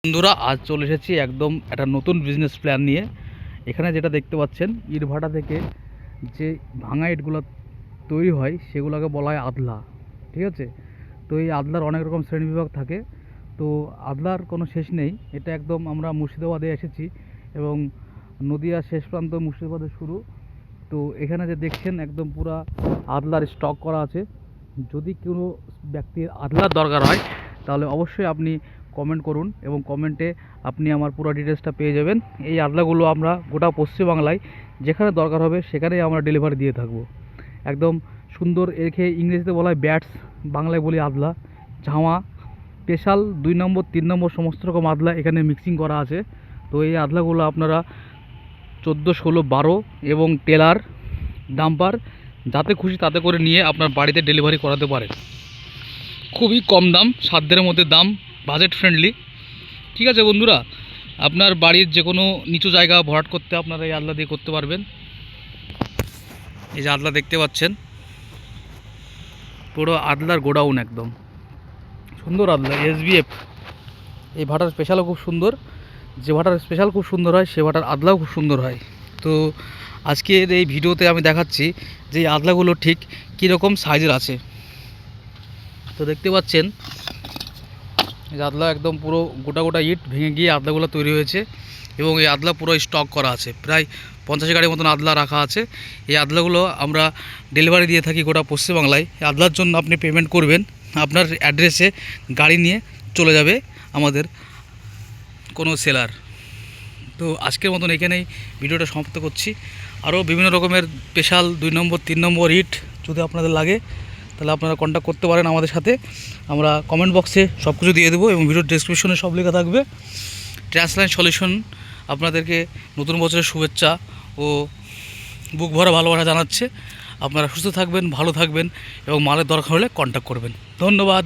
বন্ধুরা আজ চলে এসেছি একদম একটা নতুন বিজনেস প্ল্যান নিয়ে। এখানে যেটা দেখতে পাচ্ছেন ইটভাটা থেকে যে ভাঙা ইটগুলো তৈরি হয় সেগুলোকে বলা হয় আদলা। ঠিক আছে, তো এই আদলার অনেক রকম শ্রেণীবিভাগ থাকে। তো আদলার কোনো শেষ নেই। এটা একদম আমরা মুর্শিদাবাদে এসেছি এবং নদিয়ার শেষ প্রান্ত মুর্শিদাবাদে শুরু। তো এখানে যে দেখছেন একদম পুরা আদলার স্টক করা আছে। যদি কোনো ব্যক্তির আদলার দরকার হয় তাহলে অবশ্যই আপনি কমেন্ট করুন এবং কমেন্টে আপনি আমার পুরো ডিটেলসটা পেয়ে যাবেন। এই আদলাগুলো আমরা গোটা পশ্চিমবাংলায় যেখানে দরকার হবে সেখানেই আমরা ডেলিভারি দিয়ে থাকবো। একদম সুন্দর, একে ইংরেজিতে বলা হয় ব্যাটস, বাংলায় বলি আদলা। ঝামা, স্পেশাল 2 নম্বর 3 নম্বর সমস্ত রকম আদলা এখানে মিক্সিং করা আছে। তো এই আদলাগুলো আপনারা 14, 16, 12 এবং টেলার, ডাম্পার যাতে খুশি তাতে করে নিয়ে আপনার বাড়িতে ডেলিভারি করাতে পারেন। খুবই কম দাম, সাধ্যের মধ্যে দাম, বাজেট ফ্রেন্ডলি। ঠিক আছে বন্ধুরা, আপনার বাড়ির যে কোনো নিচু জায়গা ভরাট করতে আপনারা এই আদলা দিয়ে করতে পারবেন। এই যে আদলা দেখতে পাচ্ছেন, পুরো আদলার গোডাউন, একদম সুন্দর আদলা SBF। এই ভাটার স্পেশালও খুব সুন্দর। যে ভাটার স্পেশাল খুব সুন্দর হয় সে ভাটার আদলাও খুব সুন্দর হয়। তো আজকের এই ভিডিওতে আমি দেখাচ্ছি যে এই আদলাগুলো ঠিক কীরকম সাইজের আছে। তো দেখতে পাচ্ছেন এই আদলা একদম পুরো গোটা গোটা ইট ভেঙে গিয়ে আদলাগুলো তৈরি হয়েছে এবং এই আদলা পুরো স্টক করা আছে। প্রায় 50 গাড়ির মতন আদলা রাখা আছে। এই আদলাগুলো আমরা ডেলিভারি দিয়ে থাকি গোটা পশ্চিমবাংলায়। এই আদলার জন্য আপনি পেমেন্ট করবেন, আপনার অ্যাড্রেসে গাড়ি নিয়ে চলে যাবে আমাদের কোনো সেলার। তো আজকের মতন এখানেই ভিডিওটা সমাপ্ত করছি। আরও বিভিন্ন রকমের স্পেশাল 2 নম্বর 3 নম্বর ইট যদি আপনাদের লাগে তাহলে আপনারা কন্ট্যাক্ট করতে পারেন আমাদের সাথে। আমরা কমেন্ট বক্সে সব কিছু দিয়ে দেবো এবং ভিডিওর ডেসক্রিপশনে সব লেখা থাকবে। ট্রান্সলাইন সলিউশন আপনাদেরকে নতুন বছরের শুভেচ্ছা ও বুক ভরা ভালোবাসা জানাচ্ছে। আপনারা সুস্থ থাকবেন, ভালো থাকবেন এবং মালের দরকার হলে কন্ট্যাক্ট করবেন। ধন্যবাদ।